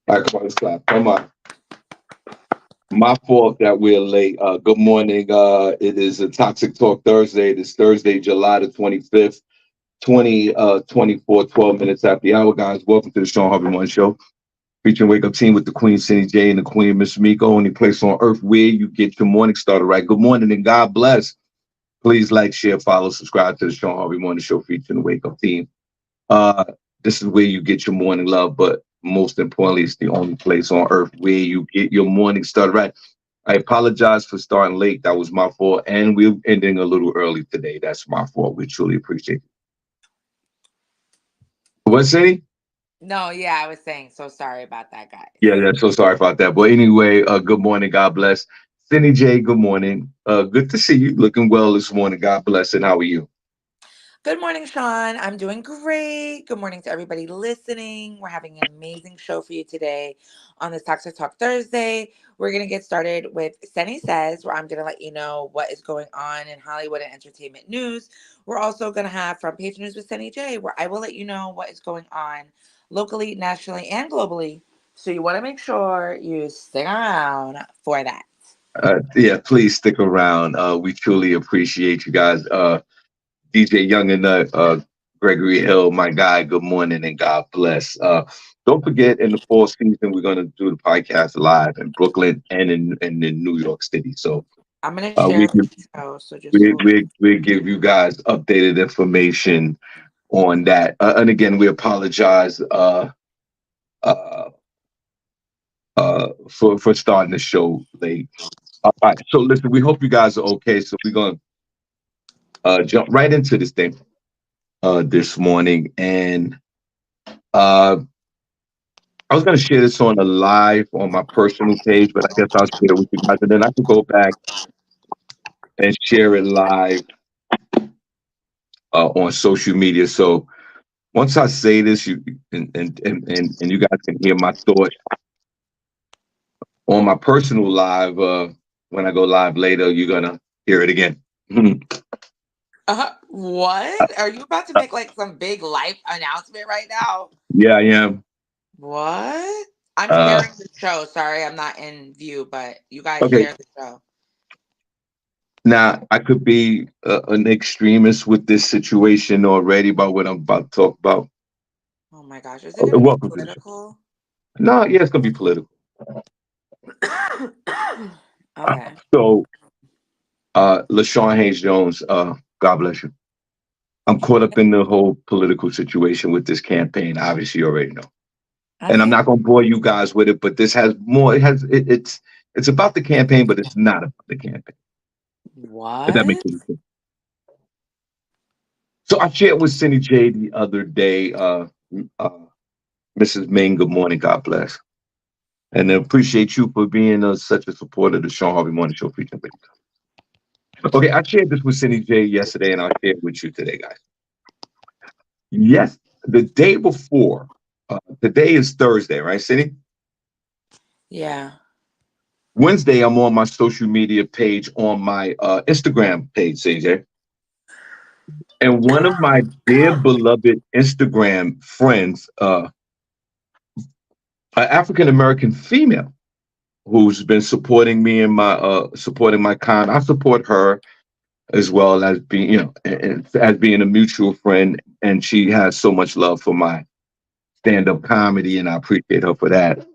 All right, come on, let's clap. Come on. My fault that we're late. Good morning. It is a Toxic Talk Thursday. It is Thursday, July the 25th, 2024, 12 minutes after the hour, guys. Welcome to the Shawn Harvey Morning Show. Featuring Wake Up Team with the Queen SennyJ and the Queen Miss Miko. Only place on earth where you get your morning started right. Good morning and God bless. Please like, share, follow, subscribe to the Shawn Harvey Morning Show featuring the Wake Up Team. Uh, this is where you get your morning love, but most importantly, it's the only place on earth where you get your morning started right. I apologize for starting late. That was my fault. And we're ending a little early today. That's my fault. We truly appreciate it. What, Cindy? No, yeah, I was saying so sorry about that, Yeah, guys. yeah. So sorry about that. But anyway, good morning. God bless. Cindy J, good morning. Good to see you. Looking well this morning. God bless. And how are you? Good morning, Sean. I'm doing great. Good morning to everybody listening. We're having an amazing show for you today on this Toxic Talk Thursday. We're going to get started with Senny Says, where I'm going to let you know what is going on in Hollywood and entertainment news. We're also going to have Front Page News with Senny J, where I will let you know what is going on locally, nationally, and globally. So you want to make sure you stick around for that. Yeah, please stick around. We truly appreciate you guys. DJ Young and Gregory Hill, my guy, good morning and God bless. Don't forget, in the fall season, we're going to do the podcast live in Brooklyn and in New York City. So I'm going to we share give the show, so just we, hold. we we give you guys updated information on that. And again, we apologize uh, for starting the show late. All right, so listen, we hope you guys are okay. So we're gonna jump right into this thing this morning, and uh, I was gonna share this on a live on my personal page, but I guess I'll share it with you guys, and then I can go back and share it live on social media. So once I say this, you and you guys can hear my thoughts on my personal live. When I go live later, you're gonna hear it again. What? Are you about to make like some big life announcement right now? Yeah, I am. What? I'm Uh, sharing the show. Sorry, I'm not in view, but you guys okay, share the show. now I could be an extremist with this situation already about what I'm about to talk about. Oh my gosh, is it going to be Welcome to the show. political? No, yeah, it's gonna be political. Okay. So, LaShawn Hayes Jones, God bless you. I'm caught up in the whole political situation with this campaign. Obviously, you already know, and I'm Okay. not gonna bore you guys with it. But this has more. It's about the campaign, but it's not about the campaign. If that makes What? any sense. So I shared with Cindy J the other day. Uh, Mrs. Ming, good morning. God bless. And I appreciate you for being such a supporter of the Shawn Harvey Morning Show featuring Lady. Okay, I shared this with Cindy J yesterday, and I'll share it with you today, guys. Yes, the day before, today is Thursday, right, Cindy? Yeah. Wednesday, I'm on my social media page on my Instagram page, CJ. And one of my dear beloved Instagram friends, an African American female, who's been supporting me in my supporting my con. I support her as well as being, as being a mutual friend, and she has so much love for my stand-up comedy, and I appreciate her for that.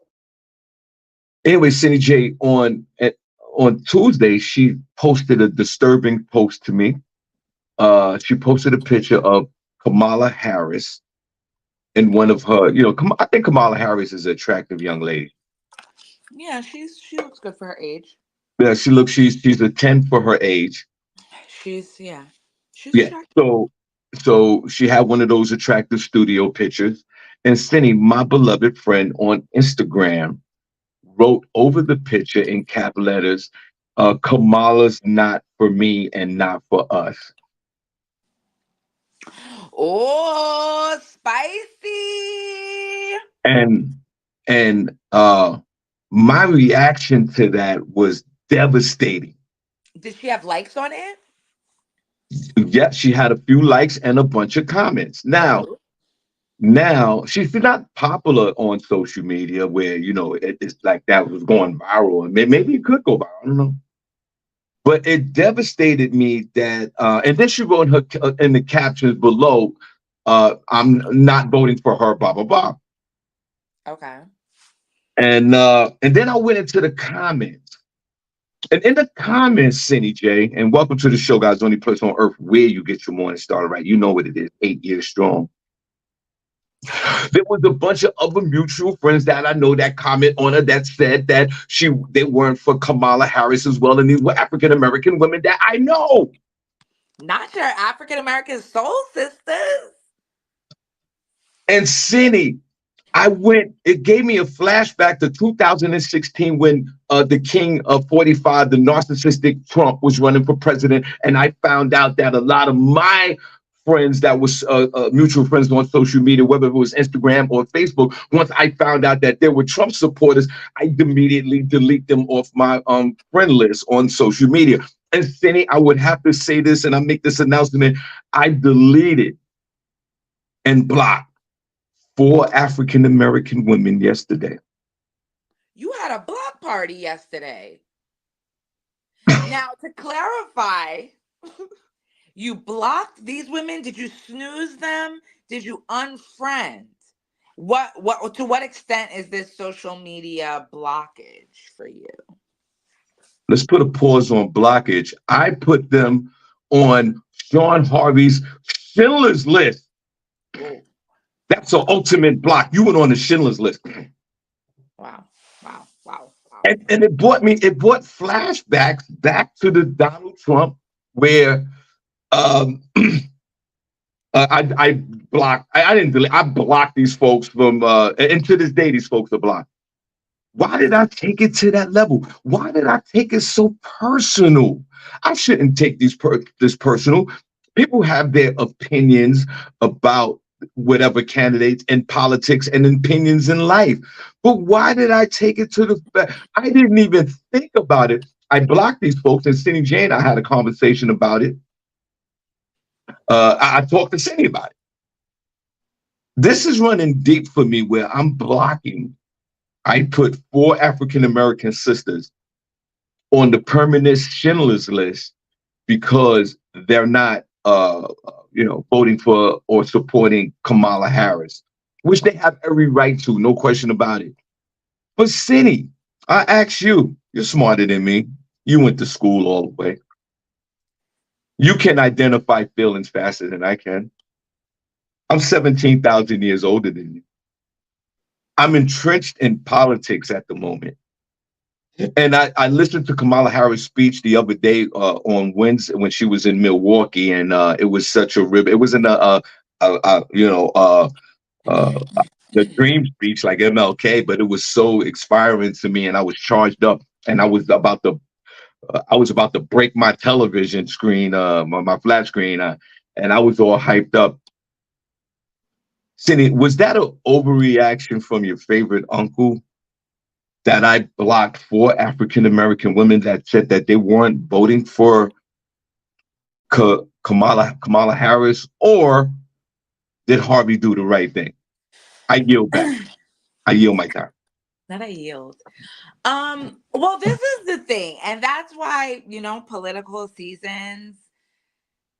Anyway, Cindy J on Tuesday, she posted a disturbing post to me. She posted a picture of Kamala Harris and one of her, I think Kamala Harris is an attractive young lady. Yeah, she looks good for her age. Yeah, she's a 10 for her age. Yeah. She's Yeah. attractive. So she had one of those attractive studio pictures. And Cindy, my beloved friend on Instagram, wrote over the picture in cap letters, Kamala's not for me and not for us. Oh, spicy. And and my reaction to that was devastating. Did she have likes on it? Yet she had a few likes and a bunch of comments. Now, Now she's not popular on social media where it's like that was going viral, and maybe it could go viral. I don't know, but it devastated me that, and then she wrote in the captions below, "I'm not voting for her." Blah blah blah. Okay. And then I went into the comments. And in the comments, Cindy J, and welcome to the show, guys. The only place on earth where you get your morning started right. You know what it is, 8 years strong. There was a bunch of other mutual friends that I know that comment on her that said that they weren't for Kamala Harris as well, and these were African American women that I know. Not your African American soul sisters. And Cindy, it gave me a flashback to 2016 when the king of 45, the narcissistic Trump, was running for president. And I found out that a lot of my friends that was mutual friends on social media, whether it was Instagram or Facebook, once I found out that there were Trump supporters, I immediately delete them off my friend list on social media. And Cindy, I would have to say this, and I make this announcement: I deleted and blocked 4 African American women yesterday. You had a block party yesterday. Now, to clarify, you blocked these women? Did you snooze them? Did you unfriend? What to what extent is this social media blockage for you? Let's put a pause on blockage. I put them on Shawn Harvey's Schindler's List. Ooh. That's an ultimate block. You went on the Schindler's List. Wow. Wow. Wow. Wow. And it brought flashbacks back to the Donald Trump where I blocked, I didn't delete, I blocked these folks from, and to this day, these folks are blocked. Why did I take it to that level? Why did I take it so personal? I shouldn't take this personal. People have their opinions about whatever candidates in politics and opinions in life. But why did I take it to the fact? I didn't even think about it. I blocked these folks, and SennyJ and I had a conversation about it. I talked to Cindy about it. This is running deep for me where I'm blocking. I put 4 African American sisters on the permanent Schindler's List because they're not, voting for or supporting Kamala Harris, which they have every right to, no question about it. But Cindy, I ask you, you're smarter than me. You went to school all the way. You can identify feelings faster than I can. I'm 17,000 years older than you. I'm entrenched in politics at the moment. And I listened to Kamala Harris' speech the other day on Wednesday when she was in Milwaukee, and it was such a rib. It wasn't the dream speech like MLK, but it was so inspiring to me, and I was charged up, and I was about to break my television screen, my flat screen, and I was all hyped up. Cindy, was that an overreaction from your favorite uncle that I blocked 4 African American women that said that they weren't voting for Kamala Harris, or did Harvey do the right thing? I yield back. I yield my time. Not a yield. Well, this is the thing, and that's why, political seasons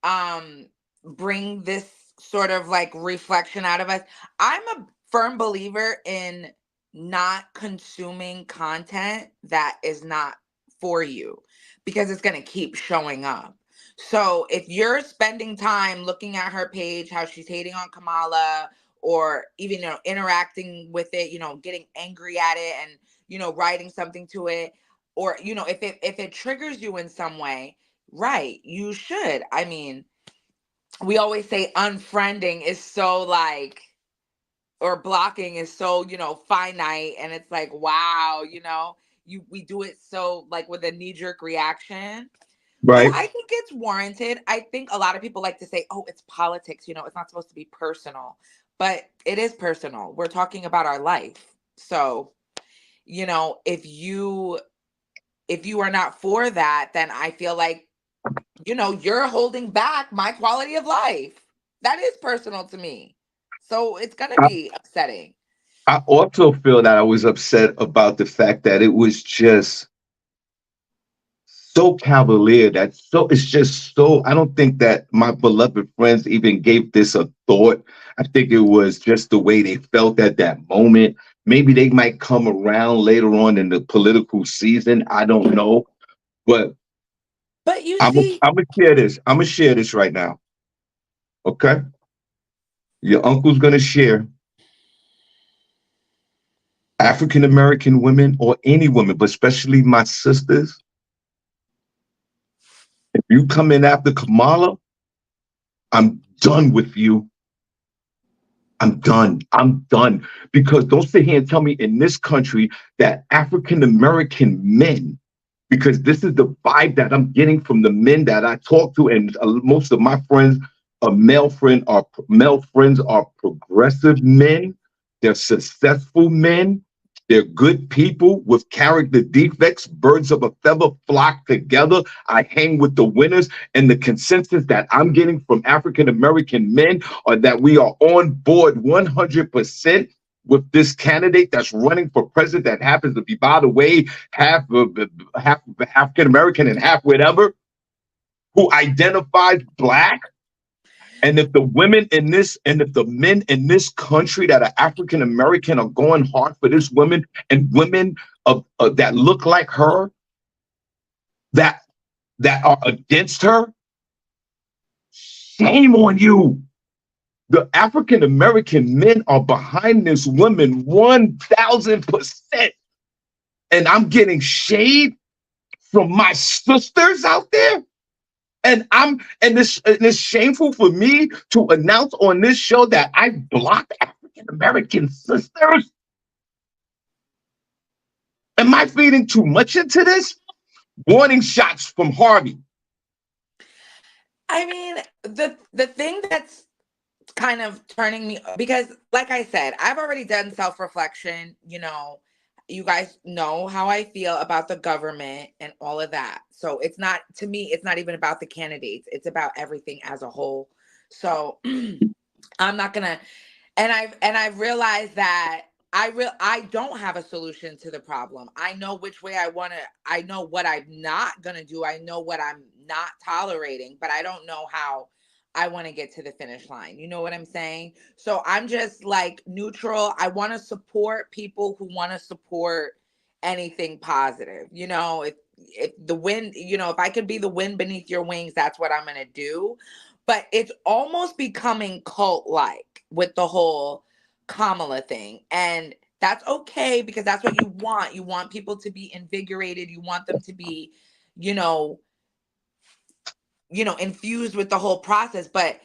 um bring this sort of like reflection out of us. I'm a firm believer in not consuming content that is not for you, because it's going to keep showing up. So if you're spending time looking at her page, how she's hating on Kamala, or even interacting with it, getting angry at it, and writing something to it, or if it triggers you in some way, right, you should. I mean, we always say unfriending is so like, or blocking is so, finite, and it's like, wow, we do it so like with a knee-jerk reaction. But Right, I think it's warranted. I think a lot of people like to say, oh, it's politics, it's not supposed to be personal. But it is personal. We're talking about our life. So, if you are not for that, then I feel like, you're holding back my quality of life. That is personal to me. So it's gonna I, be upsetting. I also feel that I was upset about the fact that it was just so cavalier, that so it's just so, I don't think that my beloved friends even gave this a thought. I think it was just the way they felt at that moment. Maybe they might come around later on in the political season. I don't know. But But you I'm see, I'm gonna share this. I'm gonna share this right now. Okay? Your uncle's gonna share. African American women, or any women, but especially my sisters, if you come in after Kamala, I'm done with you. I'm done. I'm done. Because don't sit here and tell me in this country that African American men, because this is the vibe that I'm getting from the men that I talk to, and most of my friends, male friends are progressive men. They're successful men. They're good people with character defects. Birds of a feather flock together. I hang with the winners, and the consensus that I'm getting from African American men are that we are on board 100% with this candidate that's running for president, that happens to be, by the way, half African American and half whatever, who identifies black. And if the women in this, and if the men in this country that are African American are going hard for this woman, and women that look like her, that are against her, shame on you. The African American men are behind this woman 1,000%. And I'm getting shade from my sisters out there. And it's shameful for me to announce on this show that I blocked African American sisters. Am I feeding too much into this? Warning shots from Harvey. I mean, the thing that's kind of turning me, because like I said, I've already done self-reflection, you guys know how I feel about the government and all of that. So it's not, to me, it's not even about the candidates, it's about everything as a whole. So I'm not gonna, and I've realized that I don't have a solution to the problem. I know which way I know what I'm not gonna do. I know what I'm not tolerating, but I don't know how I want to get to the finish line. You know what I'm saying? So I'm just like neutral. I want to support people who want to support anything positive. If the wind, if I could be the wind beneath your wings, that's what I'm gonna do. But it's almost becoming cult like with the whole Kamala thing. And that's okay, because that's what you want. You want people to be invigorated. You want them to be, you know, infused with the whole process. But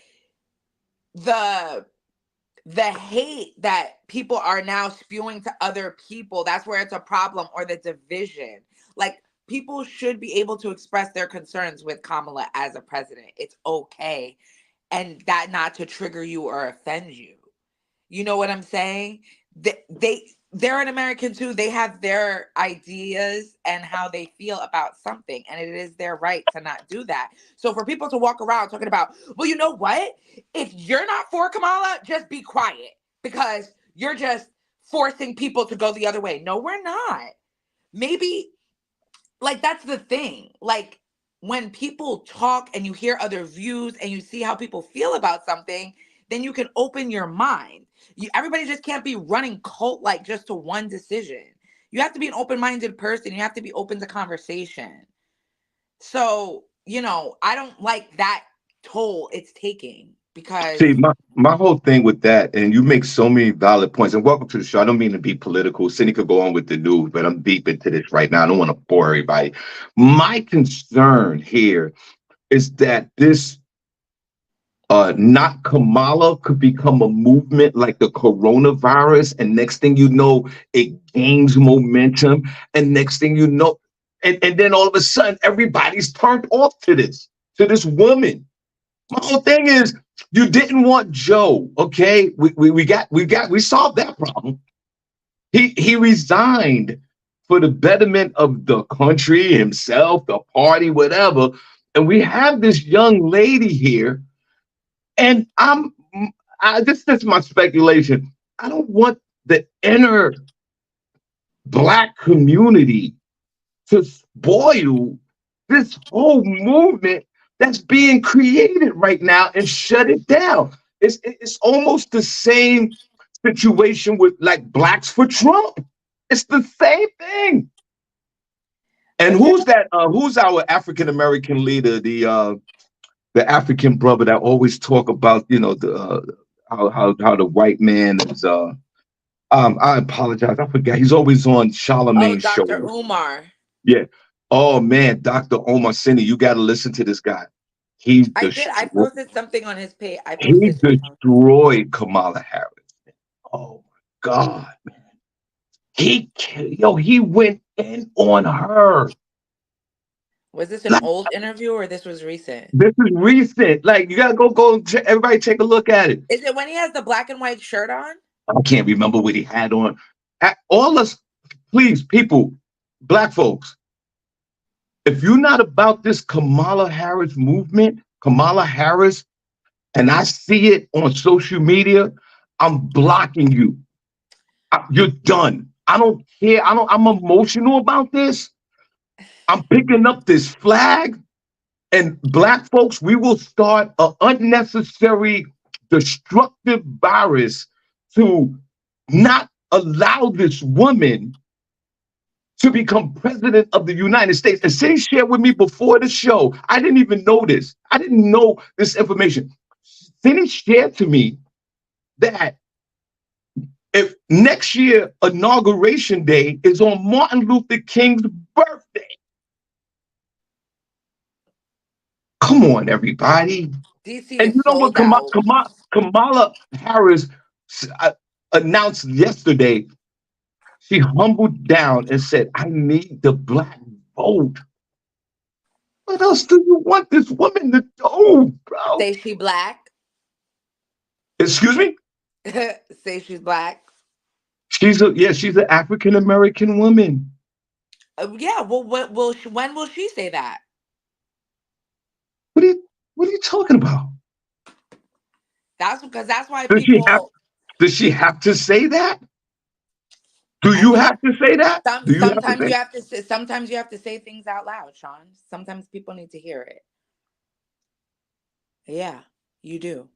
the hate that people are now spewing to other people, that's where it's a problem, or the division. Like, people should be able to express their concerns with Kamala as a president. It's okay. And that not to trigger you or offend you. You know what I'm saying? They're an American too. They have their ideas and how they feel about something, and it is their right to not do that. So for people to walk around talking about, well, you know what? If you're not for Kamala, just be quiet, because you're just forcing people to go the other way. No, we're not. Maybe, like, that's the thing. Like, when people talk and you hear other views and you see how people feel about something, then you can open your mind. Everybody just can't be running cult like just to one decision. You have to be an open-minded person. You have to be open to conversation. So, I don't like that toll it's taking, because See, my whole thing with that, and you make so many valid points, and welcome to the show. I don't mean to be political. Cindy could go on with the news, but I'm deep into this right now. I don't want to bore everybody. My concern here is that this not Kamala could become a movement like the coronavirus, and next thing you know, it gains momentum, and next thing you know, and then all of a sudden, everybody's turned off to this woman. My whole thing is, you didn't want Joe, okay? We solved that problem. He resigned for the betterment of the country, himself, the party, whatever. And we have this young lady here, and this is my speculation. I don't want the inner black community to spoil this whole movement that's being created right now and shut it down. It's almost the same situation with like blacks for Trump. It's the same thing. And Yeah. who's that? Who's our African American leader? The African brother that always talk about the how the white man is. I apologize. I forgot. He's always on Oh, Charlemagne's show. Dr. Umar. Yeah. Oh man, Dr. Omar Sini, you got to listen to this guy. He I did. I destroyed. posted something on his page. I He posted something. destroyed Kamala Harris. Oh my God, man. He went in on her. Was this an Like, old interview or this was recent? this is recent. Like you gotta everybody take a look at it. Is it when he has the black and white shirt on? I can't remember what he had on. All us, please, people, black folks, if you're not about this Kamala Harris movement, Kamala Harris, and I see it on social media, I'm blocking you. You're done. I don't care. I'm emotional about this. I'm picking up this flag, and black folks, we will start an unnecessary destructive virus to not allow this woman to become president of the United States. And Cindy shared with me before the show. I didn't even know this. I didn't know this information. Cindy shared to me that if next year inauguration day is on Martin Luther King's birthday. Come on, everybody. DC And is you know what sold out. Kamala Harris announced yesterday? She humbled down and said, I need the black vote. What else do you want this woman to do, bro? Say she black. Excuse me? Say she's black. She's an African American woman. Yeah. Well, when will she say that? What are you talking about? That's why Does she have people. does she have to say that? Do I you mean, have to say that? Do you have to sometimes say? you have to say, sometimes you have to say things out loud, Sean. Sometimes people need to hear it. Yeah, you do.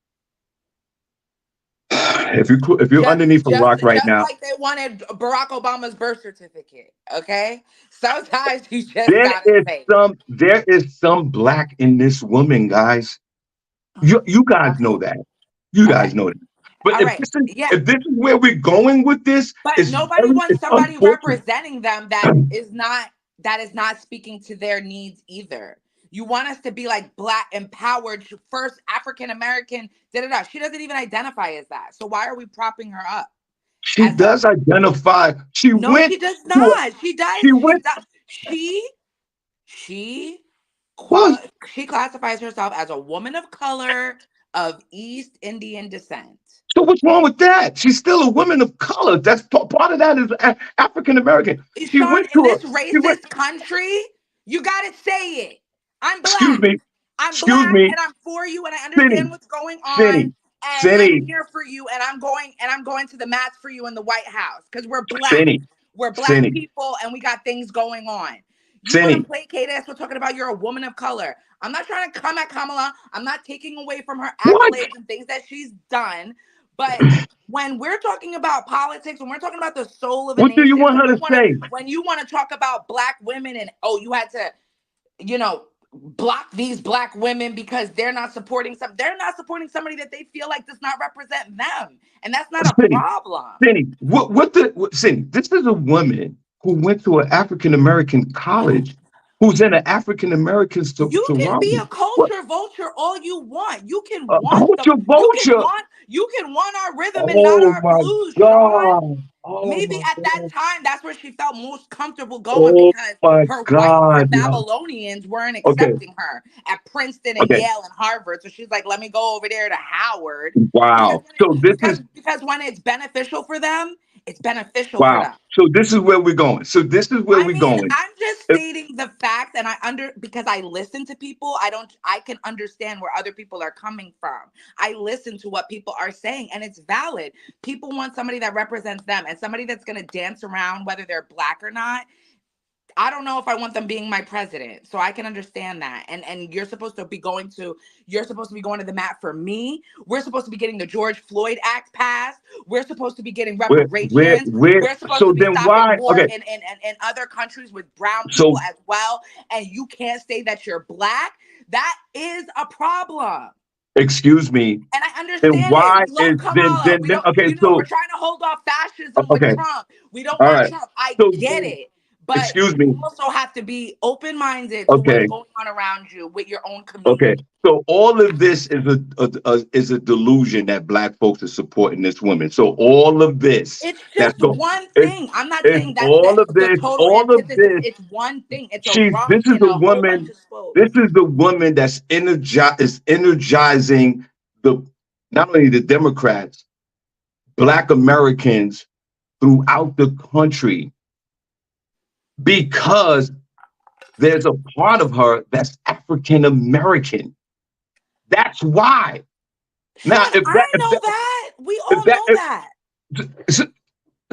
If you're underneath a rock right Just now, like they wanted Barack Obama's birth certificate. Okay. Sometimes you just there gotta is say it. some black in this woman, guys. You guys know Okay. that. You guys Okay. know that. But All right. Yeah. if this is where we're going with this, But nobody wants it's somebody unfortunate. representing them that is not speaking to their needs either. You want us to be like black empowered first African American. Da da da. She doesn't even identify as that. So why are we propping her up She as a? does identify. No, she does not. She does. She She went. does. She What? she classifies herself as a woman of color of East Indian descent. So what's wrong with that? She's still a woman of color. That's part of that is African American. She Sean, went in to a. this She went. racist country, you gotta say it. I'm Excuse black. me. I'm Excuse black me. and I'm for you and I Cindy. understand what's going on Cindy. and I'm Cindy. here for you and I'm going to the mats for you in the White House because we're black. Cindy. We're black Cindy. people and we got things going on. You want to Cindy. placate us? We're talking about you're a woman of color. I'm not trying to come at Kamala. I'm not taking away from her What? accolades and things that she's done. But when we're talking about politics, when we're talking about the soul of a What do you nation, want her to say? when you want to talk about black women and you had to, you know, block these black women because they're not supporting somebody that they feel like does not represent them. And that's not a Cindy. problem. Cindy. Cindy? This is a woman who went to an African American college, who's in an African American You can be surrounding. a What? culture vulture all you want. Culture vulture. You can want our rhythm and not Oh our my blues, Sean. God. Oh Maybe my at that God. time that's where she felt most comfortable going Oh because my her God. Yo. Babylonians weren't Okay. accepting her at Princeton and Okay. Yale and Harvard. So she's like, let me go over there to Howard. Because Wow. So this is because when it's beneficial for them, It's beneficial for Wow. them. So this is where we're going. So this is where I we're mean, going. I'm just If- stating the fact, and because I listen to people, I can understand where other people are coming from. I listen to what people are saying, and it's valid. People want somebody that represents them and somebody that's going to dance around whether they're black or not. I don't know if I want them being my president. So I can understand that. And you're supposed to be going to the mat for me. We're supposed to be getting the George Floyd Act passed. We're supposed to be getting reparations. where, We're supposed so to be then stopping why? war Okay. in other countries with brown people So, as well. And you can't say that you're black. That is a problem. excuse me. And I Then understand it. why We love is, Kamala. We don't, okay. we're So, trying to hold off fascism with okay. Trump. We don't All want right. Trump. I So get then, it. But excuse you me. also have to be open-minded to what's Okay. going on around you with your own Okay. community. So all of this is is a delusion that black folks are supporting this woman. So all of this It's that's just going, one it's, thing. I'm not it's saying that's all of the this, total all of antithesis. this. It's one thing. It's a This rump is in the a whole bunch woman. of spokes. This is the woman that's energizing the not only the Democrats, Black Americans throughout the country because there's a part of her that's African American. That's why. Now, Sean, I know that. We if all that, know that. so,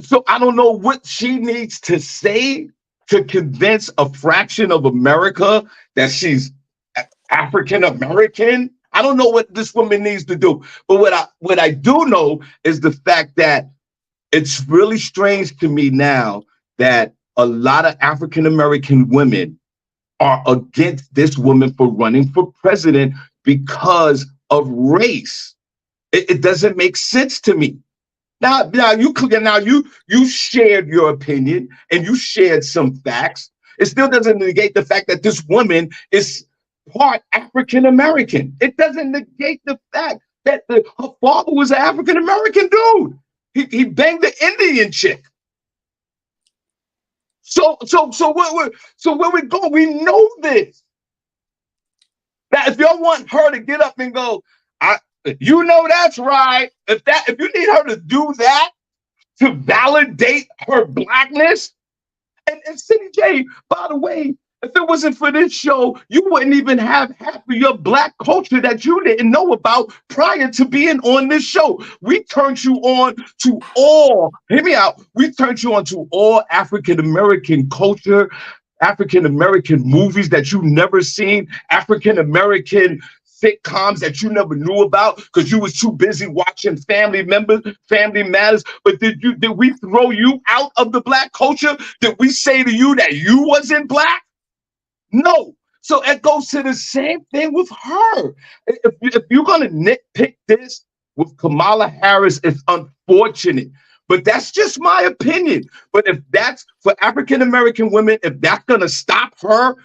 so I don't know what she needs to say to convince a fraction of America that she's African American. I don't know what this woman needs to do, but what I do know is the fact that it's really strange to me now that a lot of African American women are against this woman for running for president because of race. It doesn't make sense to me. Now you shared your opinion and you shared some facts. It still doesn't negate the fact that this woman is part African American. It doesn't negate the fact that her father was an African American dude. He banged the Indian chick. So where we go, we know this. That if y'all want her to get up and go, I you know that's right. If you need her to do that to validate her blackness, and SennyJ, by the way, if it wasn't for this show, you wouldn't even have half of your black culture that you didn't know about prior to being on this show. We turned you on to all, hear me out, we turned you on to all African American culture, African American movies that you never seen, African American sitcoms that you never knew about because you was too busy watching Family Members, Family Matters. But did we throw you out of the black culture? Did we say to you that you wasn't black? No. So it goes to the same thing with her. If you're gonna nitpick this with Kamala Harris, it's unfortunate. But that's just my opinion. But if that's for African American women, if that's gonna stop her,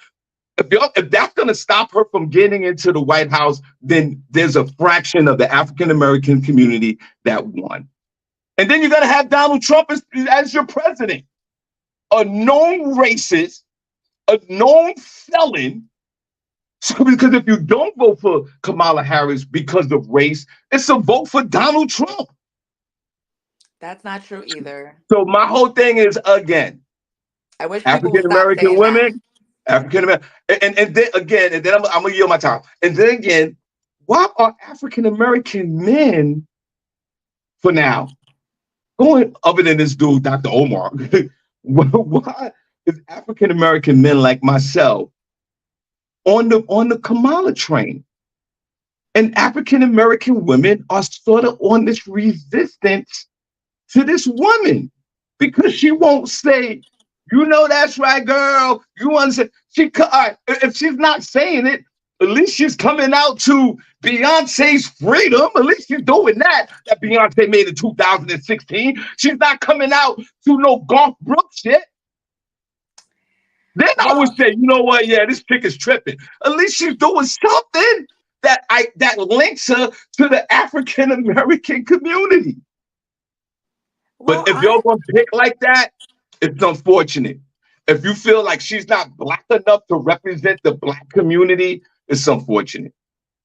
if that's going to stop her from getting into the White House, then there's a fraction of the African American community that won. And then you're going to have Donald Trump as your president, a known racist, a known felon. So, because if you don't vote for Kamala Harris because of race, it's a vote for Donald Trump. That's not true either. So my whole thing is, again, I wish people would African stop American saying that. women, African American, and then again, and then I'm gonna yield my time. And then again, why are African American men, for now, going other than this dude, Dr. Omar? Why is African American men like myself on the Kamala train, and African American women are sort of on this resistance to this woman because she won't say, you know, that's right, girl. You understand? If she's not saying it, at least she's coming out to Beyonce's Freedom. At least she's doing that. That Beyonce made in 2016. She's not coming out to no Garth Brooks shit. Then I would Well, say, you know what? Yeah, this chick is tripping. At least she's doing something that links her to the African American community. But well, if you're gonna pick like that, it's unfortunate. If you feel like she's not black enough to represent the black community, it's unfortunate.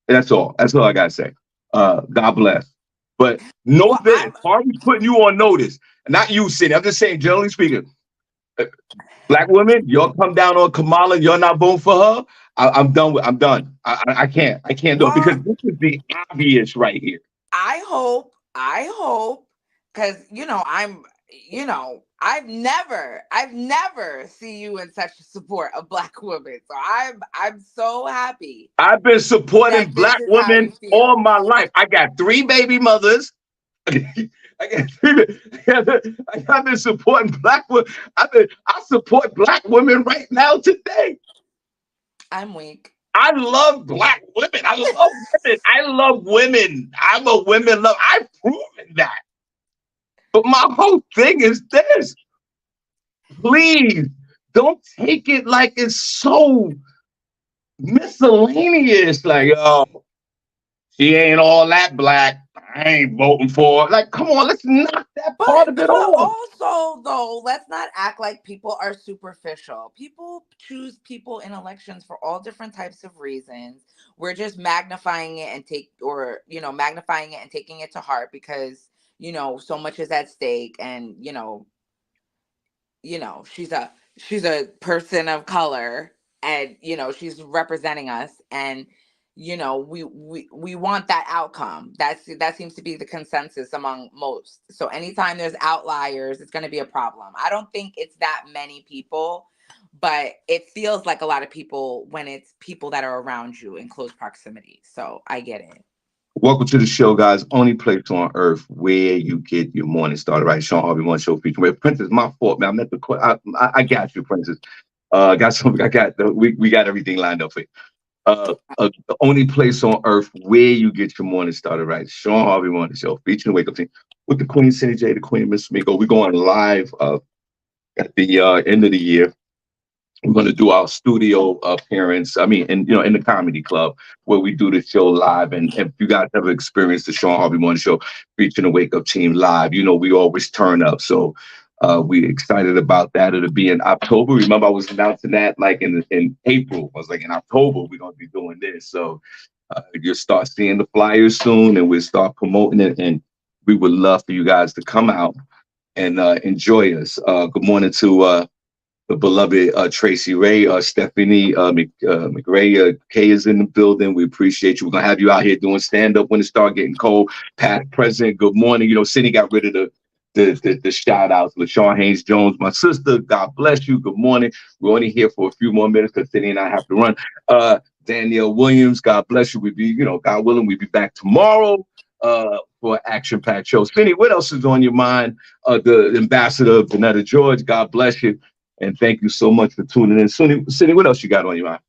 That's all. That's all I gotta say. God bless. But know Well, this, Harvey's putting you on notice. Not you, Cindy. I'm just saying, generally speaking, uh, black women, y'all come down on Kamala, you're not voting for her. I'm done with. I'm done. I can't do it well, because this is the obvious right here. I hope, because I've never see you in such support of black women. So I'm so happy I've been supporting that this black is how you women all feel. my life. I got 3 baby mothers. I got three, I've been supporting black women. I support black women right now today. I'm weak. I love black women. I love women. I love women. I'm a women love. I've proven that. But my whole thing is this. Please don't take it like it's so miscellaneous. Like, oh, she ain't all that black. I ain't voting for her. Like, come on, let's knock that part of it But off. also though, let's not act like people are superficial. People choose people in elections for all different types of reasons. We're just magnifying it and magnifying it and taking it to heart because, so much is at stake and, she's a person of color and she's representing us and we want that outcome. That seems to be the consensus among most. So anytime there's outliers, it's going to be a problem. I don't think it's that many people, but it feels like a lot of people when it's people that are around you in close proximity. So I get it. Welcome to the show, guys. Only place on earth where you get your morning started. Right, Shawn Harvey Morning Show featuring Princess. My fault, man. I meant to. I got you, Princess. Got some. I got the. We got everything lined up for you. The only place on earth where you get your morning started. Right, Shawn Harvey Morning Show featuring the Wake Up Team with the Queen SennyJ, the Queen Miss Miko. We're going live at the end of the year. We're going to do our studio appearance. I mean, in the comedy club where we do the show live. And if you guys ever experienced the Shawn Harvey Morning Show featuring the Wake Up Team live, we always turn up. So we excited about that. It'll be in October. Remember, I was announcing that like in April. I was like, in October we're going to be doing this. So you'll start seeing the flyers soon, and we'll start promoting it. And we would love for you guys to come out and enjoy us. Good morning to the beloved Tracy Ray, Stephanie McRae, Kay is in the building. We appreciate you. We're gonna have you out here doing stand up when it start getting cold. Past, present, good morning. Cindy got rid of the shout outs. LaShawn Haynes Jones, my sister. God bless you. Good morning. We're only here for a few more minutes because Cindy and I have to run. Danielle Williams, God bless you. God willing, we'll be back tomorrow for action-packed show. Cindy, what else is on your mind? The ambassador of Janetta George, God bless you. And thank you so much for tuning in. Cindy, what else you got on your mind?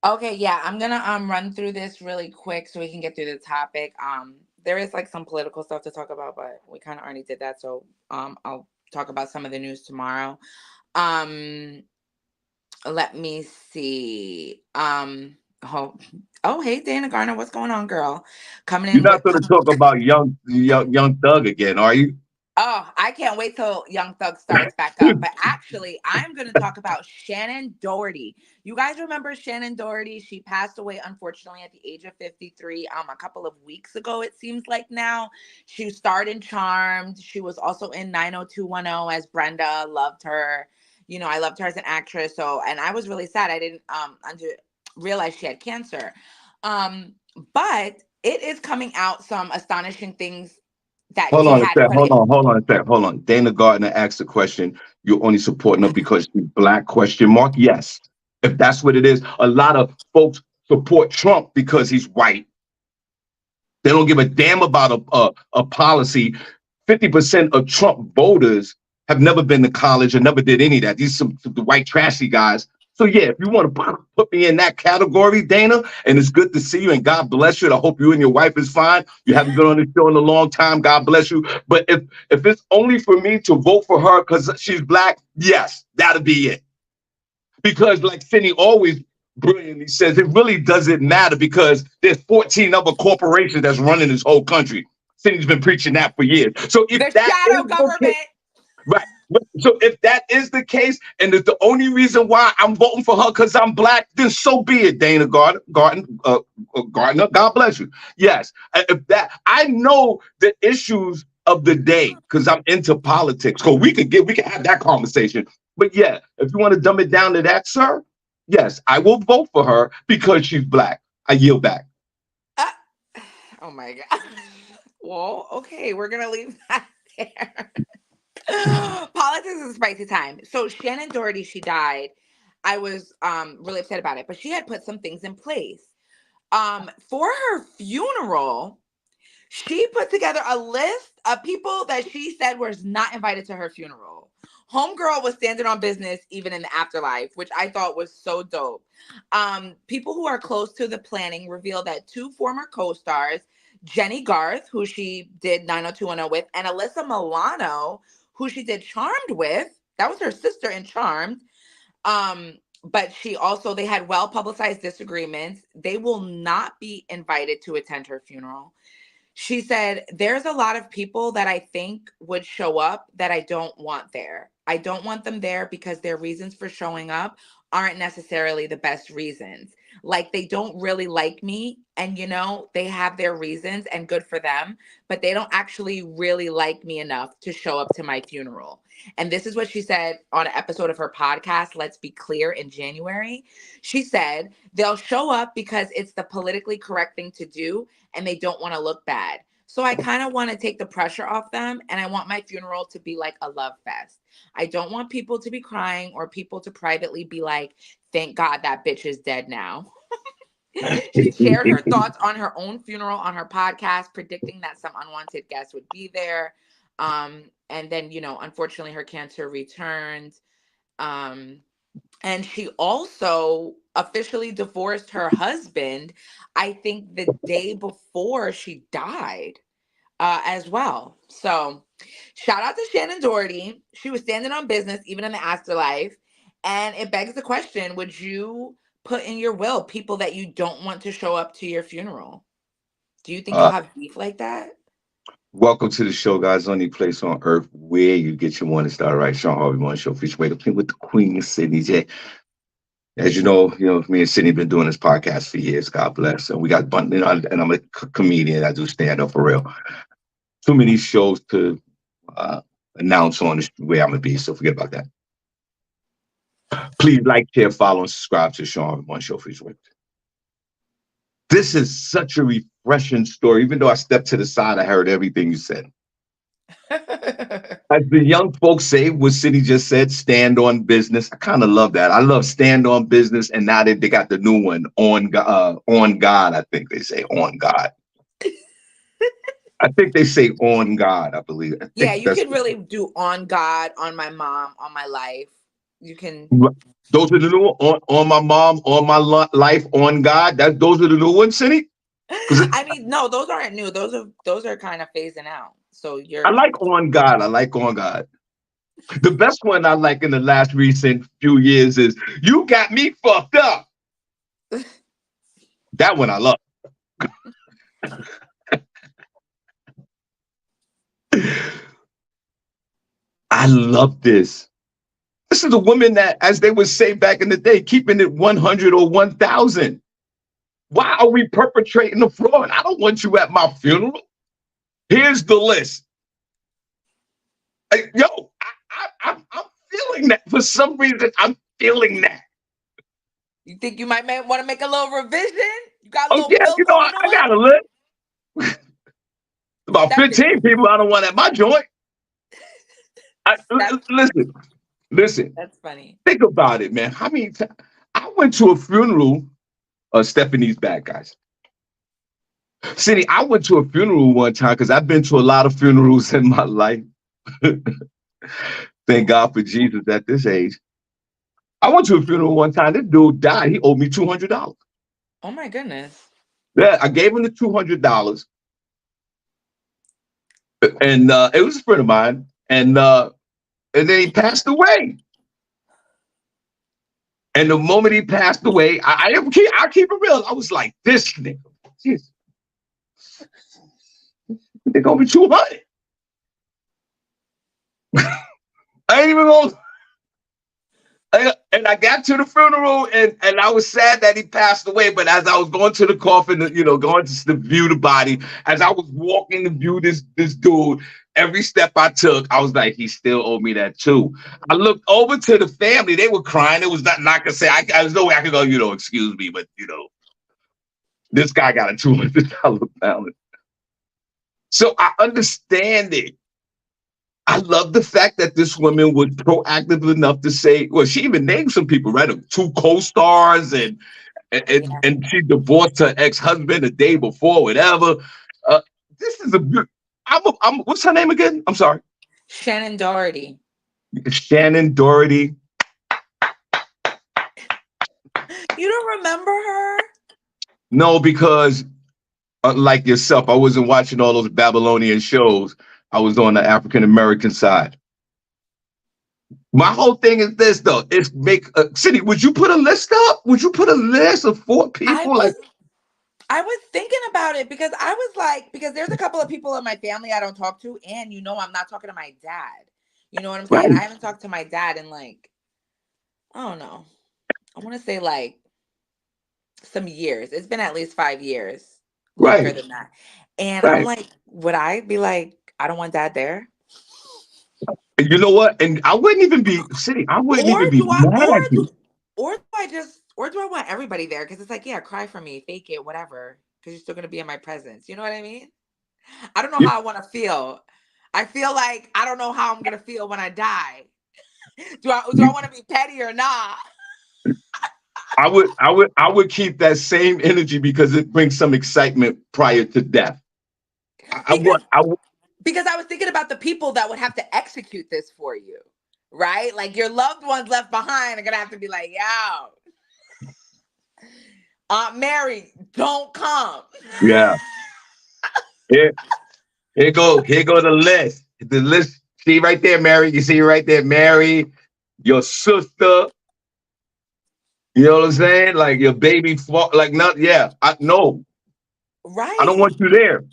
Okay, yeah, I'm gonna run through this really quick so we can get through the topic. There is like some political stuff to talk about, but we kind of already did that. So I'll talk about some of the news tomorrow. Um, let me see. Hey Dana Garner, what's going on, girl? Coming You're in not with going to talk about young Thug again, are you? Oh, I can't wait till Young Thug starts back up. But actually, I'm going to talk about Shannon Doherty. You guys remember Shannon Doherty? She passed away, unfortunately, at the age of 53, a couple of weeks ago, it seems like now. She starred in Charmed. She was also in 90210 as Brenda. Loved her. I loved her as an actress. So, and I was really sad. I didn't realize she had cancer. But it is coming out some astonishing things that Hold she on a had sec. put Hold in. on. Hold on a sec. Hold on. Dana Gardner asked the question. You're only supporting her because she's black? Question mark. Yes. If that's what it is, a lot of folks support Trump because he's white. They don't give a damn about a policy. 50% of Trump voters have never been to college or never did any of that. These some the white trashy guys. So yeah, if you want to put me in that category, Dana, and it's good to see you, and God bless you. And I hope you and your wife is fine. You haven't been on the show in a long time. God bless you. But if it's only for me to vote for her because she's black, yes, that'll be it. Because like Finney always brilliantly says, it really doesn't matter because there's 14 other corporations that's running this whole country. Finney's been preaching that for years. So if The that shadow is the case, government. Right. So if that is the case, and it's the only reason why I'm voting for her because I'm black, then so be it, Dana Gardner. God bless you. Yes. If that, I know the issues of the day because I'm into politics. So we can have that conversation. But yeah, if you want to dumb it down to that, sir, yes, I will vote for her because she's black. I yield back. Uh, oh my God. Well, okay, we're gonna leave that there. Politics is a spicy time. So Shannon Doherty, she died. I was really upset about it, but she had put some things in place. For her funeral, she put together a list of people that she said was not invited to her funeral. Homegirl was standing on business even in the afterlife, which I thought was so dope. People who are close to the planning revealed that two former co-stars, Jenny Garth, who she did 90210 with, and Alyssa Milano, who she did Charmed with, that was her sister in Charmed. But she also, they had well publicized disagreements. They will not be invited to attend her funeral. She said, there's a lot of people that I think would show up that I don't want there. I don't want them there because their reasons for showing up aren't necessarily the best reasons. Like they don't really like me and they have their reasons and good for them, but they don't actually really like me enough to show up to my funeral. And this is what she said on an episode of her podcast, Let's Be Clear, in January. She said, they'll show up because it's the politically correct thing to do and they don't want to look bad. So I kind of want to take the pressure off them and I want my funeral to be like a love fest. I don't want people to be crying or people to privately be like, thank God that bitch is dead now. She shared her thoughts on her own funeral on her podcast, predicting that some unwanted guests would be there. And then, unfortunately, her cancer returned. Um, and she also officially divorced her husband, I think the day before she died, as well. So, shout out to Shannon Doherty. She was standing on business even in the afterlife. And it begs the question, would you put in your will people that you don't want to show up to your funeral? Do you think you'll Uh, have beef like that? Welcome to the show, guys. Only place on earth where you get your morning start right. Shawn Harvey Morning Show. Feature way to play with the Queen, SennyJ. As me and Sydney been doing this podcast for years. God bless. And we got and I'm a comedian. I do stand up for real. Too many shows to announce on where I'm gonna be. So forget about that. Please like, share, follow, and subscribe to Shawn Harvey Morning Show. Feature way. This is such a refreshing story. Even though I stepped to the side, I heard everything you said. As the young folks say, what City just said, stand on business. I kind of love that. I love stand on business, and now they got the new one, on God. I think they say on God. I think they say on God. I believe. I Yeah, think you that's can really do on God, on my mom, on my life. You can. those are the new on my mom, on my life, on God. Those are the new ones, City. Because I mean, no, those aren't new. Those are kind of phasing out. So I you're like on God. I like on God. The best one I like in the last recent few years is "You Got Me Fucked Up." That one I love. I love this. This is a woman that, as they would say back in the day, keeping it 100 or 1,000. Why are we perpetrating the fraud? I don't want you at my funeral. Here's the list. Yo, I'm feeling that. For some reason, I'm feeling that. You think you might want to make a little revision? You got a Oh, little yeah, bill going I on? got a list. About That bitch. 15 people I don't want at my joint. That's Listen. that's funny. Think about it, man. I went to a funeral of Stephanie's bad guys. Cindy, I went to a funeral one time because I've been to a lot of funerals in my life. Thank God for Jesus at this age. I went to a funeral one time. This dude died. He owed me $200. Oh my goodness. Yeah, I gave him the $200, and it was a friend of mine, and then he passed away. And the moment he passed away, I keep it real. I was like, this nigga, they're gonna be 200. I ain't even gonna. And I got to the funeral, and I was sad that he passed away. But as I was going to the coffin, going to view the body, as I was walking to view this dude, every step I took, I was like, he still owed me that too. I looked over to the family; they were crying. It was not gonna say. There's no way I could go. Excuse me, but this guy got a $200 balance. So I understand it. I love the fact that this woman was proactive enough to say, well, she even named some people, right? 2 co-stars, and she divorced her ex-husband the day before, whatever. This is what's her name again? I'm sorry. Shannon Doherty. Shannon Doherty. You don't remember her? No, because like yourself, I wasn't watching all those Babylonian shows. I was on the African American side. My whole thing is this, though. It's Cindy, would you put a list up? Would you put a list of 4 people? I was thinking about it because I was like, because there's a couple of people in my family I don't talk to, and I'm not talking to my dad. You know what I'm saying? Right. I haven't talked to my dad in I don't know. I want to say some years. It's been at least 5 years, longer than that. And I'm like, would I be like, I don't want dad there? You know what? And I wouldn't even be sitting. I wouldn't even be mad at you. Or do I want everybody there? Because it's like, yeah, cry for me, fake it, whatever. Because you're still gonna be in my presence. You know what I mean? I don't know how I want to feel. I feel like I don't know how I'm gonna feel when I die. Do I want to be petty or not? I would keep that same energy because it brings some excitement prior to death. Because I was thinking about the people that would have to execute this for you, right? Like your loved ones left behind are gonna have to be like, yo, Aunt Mary, don't come. Yeah. Here go the list. The list. See right there, Mary. You see right there, Mary, your sister. You know what I'm saying? Like your baby, no. Right. I don't want you there.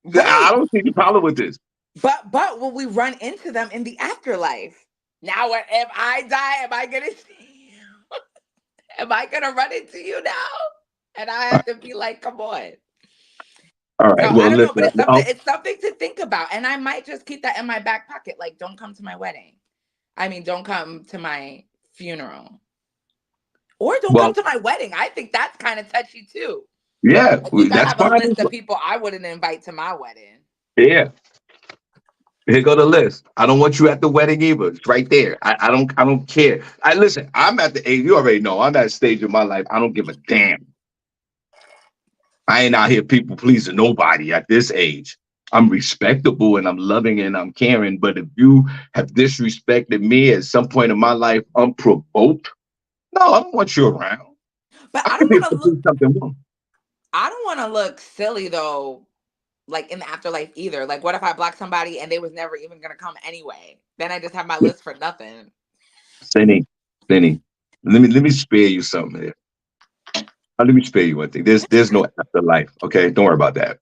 Right. I don't see the problem with this. But will we run into them in the afterlife? Now, if I die, am I gonna see you? Am I gonna run into you now? And I have to be like, come on. All right. So, well, I don't know, but it's something to think about. And I might just keep that in my back pocket. Like, don't come to my wedding. I mean, don't come to my funeral. Or don't come to my wedding. I think that's kind of touchy too. Yeah. I have a list of people I wouldn't invite to my wedding. Yeah. Here go the list. I don't want you at the wedding either. It's right there. I don't care. Listen, I'm at the age, you already know, I'm at a stage of my life. I don't give a damn. I ain't out here people pleasing nobody at this age. I'm respectable and I'm loving and I'm caring. But if you have disrespected me at some point in my life unprovoked, no, I don't want you around. But I don't want to look something wrong. I don't want to look silly though, like in the afterlife either. Like, what if I block somebody and they was never even gonna come anyway? Then I just have my list for nothing. Senny, let me spare you something here. Let me spare you one thing. There's no afterlife. Okay, don't worry about that.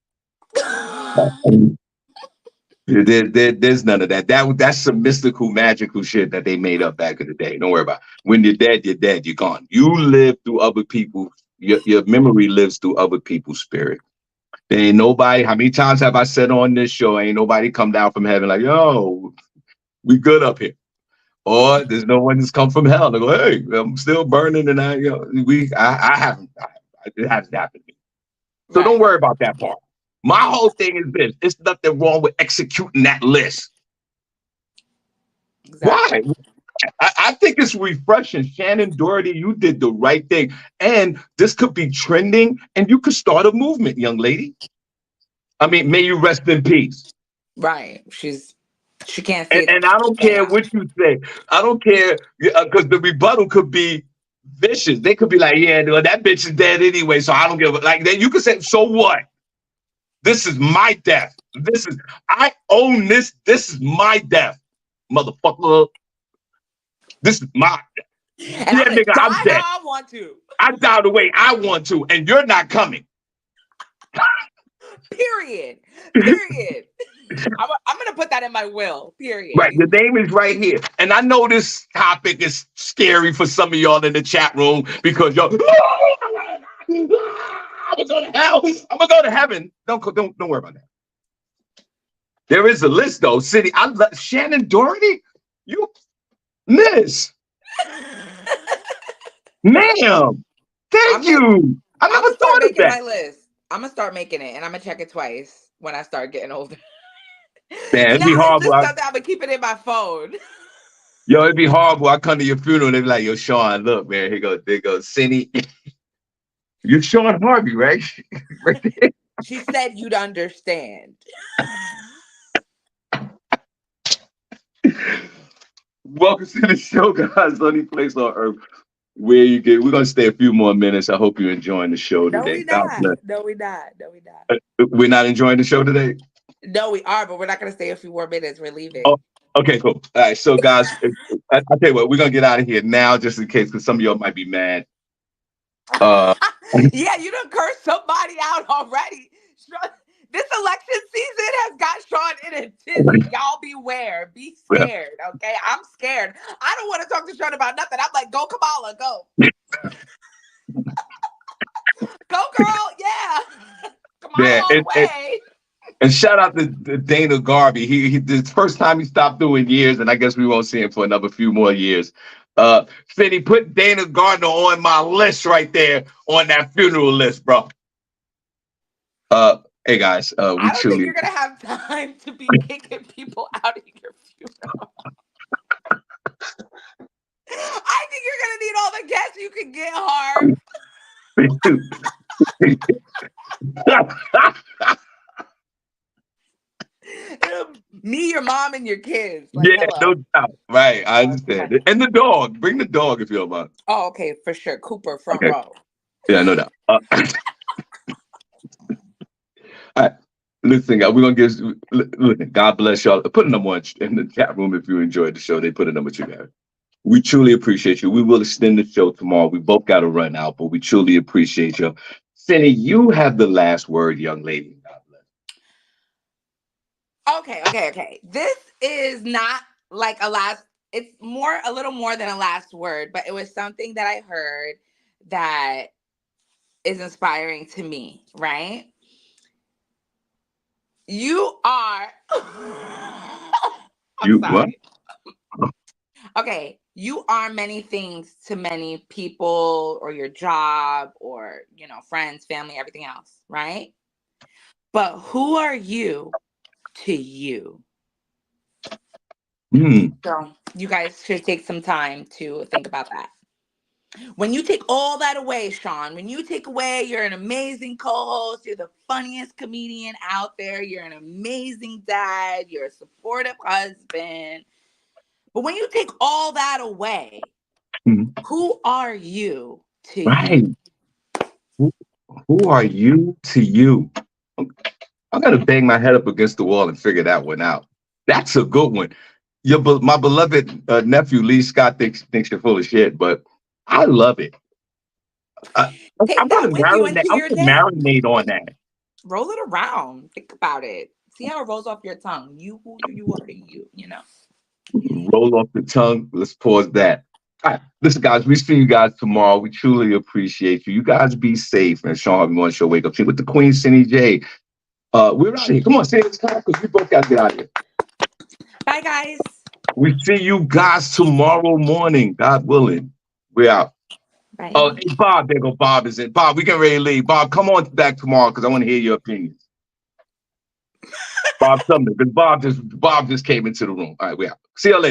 There's none of that. That's some mystical, magical shit that they made up back in the day. Don't worry about it. When you're dead, you're gone. You live through other people. Your memory lives through other people's spirit. There ain't nobody. How many times have I said on this show? Ain't nobody come down from heaven like, yo, we good up here. Or there's no one that's come from hell. They go, hey, I'm still burning, and I haven't. It hasn't happened to me. So don't worry about that part. My whole thing is this: there's nothing wrong with executing that list. Exactly. Why? I think it's refreshing. Shannon Doherty, you did the right thing, and this could be trending, and you could start a movement, young lady. I mean, may you rest in peace. Right. She can't see. And I don't care what you say. I don't care because the rebuttal could be vicious. They could be like, yeah, that bitch is dead anyway, so I don't give a like. Then you could say, so what? This is my death. I own this. This is my death, motherfucker. This is my death. And nigga, I'm dead. I want to. I die the way I want to, and you're not coming. Period. I'm gonna put that in my will. Period. Right, your name is right here. And I know this topic is scary for some of y'all in the chat room because y'all, I'm gonna go to hell. I'm gonna go to heaven. Don't worry about that. There is a list though. City, Shannon Doherty, you miss, ma'am. Thank you. I I'm never gonna start thought of making that. my list. I'm gonna start making it, and I'm gonna check it twice when I start getting older. Man, it'd Now be it's horrible. just something I'm gonna keep it in my phone. It'd be horrible. I come to your funeral and they be like, yo, Shawn, look, man, there goes Cindy. You're Shawn Harvey, right? Right there. She said you'd understand. Welcome to the show, guys. Only place on earth where you get. We're gonna stay a few more minutes. I hope you're enjoying the show No, today. we God not. bless. No, we not. No, we not. We're not enjoying the show today. No, we are, but we're not gonna stay a few more minutes. We're leaving. Oh, okay, cool. All right, so guys, I'll tell you what. We're gonna get out of here now, just in case, because some of y'all might be mad. Yeah, you done cursed somebody out already. This election season has got Shawn in a tizzy. Y'all beware. Be scared, okay? I'm scared. I don't want to talk to Shawn about nothing. I'm like, go Kamala, go. Go, girl. Yeah. Kamala Yeah, all the way. and shout out to Dana Garvey. He the first time he stopped doing years, and I guess we won't see him for another few more years. Said he put Dana Gardner on my list right there on that funeral list, bro. Hey guys, we I don't think truly you're gonna have time to be kicking people out of your funeral. I think you're gonna need all the guests you can get, Harv. Me, your mom, and your kids. Like, Yeah, no hello. doubt. Right, I understand. Okay. And the dog. Bring the dog if you don't mind. Oh, okay, for sure. Cooper, front Okay. row. Yeah, no doubt. All right. Listen, guys, we're gonna give. Listen, God bless y'all. Put a number one in the chat room if you enjoyed the show. They put a number two guys. We truly appreciate you. We will extend the show tomorrow. We both got to run out, but we truly appreciate you. Cindy, you have the last word, young lady. God bless. Okay. This is not like a last, it's a little more than a last word, but it was something that I heard that is inspiring to me, right? You are, I'm You what? sorry. Okay, you are many things to many people or your job or, friends, family, everything else, right? But who are you to you? So you guys should take some time to think about that. When you take all that away, Shawn, when you take away, you're an amazing co-host, you're the funniest comedian out there, you're an amazing dad, you're a supportive husband. But when you take all that away, who are you to you? Who are you to you? I'm gonna bang my head up against the wall and figure that one out. That's a good one. My beloved nephew Lee Scott thinks you're full of shit, but I love it. I'm Take gonna that with you marinate. into I'm your gonna day. marinate on that. Roll it around. Think about it. See how it rolls off your tongue. Who you are to you. Roll off the tongue. Let's pause that. All right, listen, guys. We see you guys tomorrow. We truly appreciate you. You guys be safe. And Shawn Harvey Morning Show Wake Up Team with the Queen SennyJ. We're out of here. Come on, say it's time because we both got to get out of here. Bye, guys. We see you guys tomorrow morning, God willing. We're out. Bye. Oh, hey, Bob, there go Bob is in. Bob, we can ready to leave. Bob, come on back tomorrow because I want to hear your opinions. Bob Sumner, because Bob just came into the room. All right, we're out. See you later.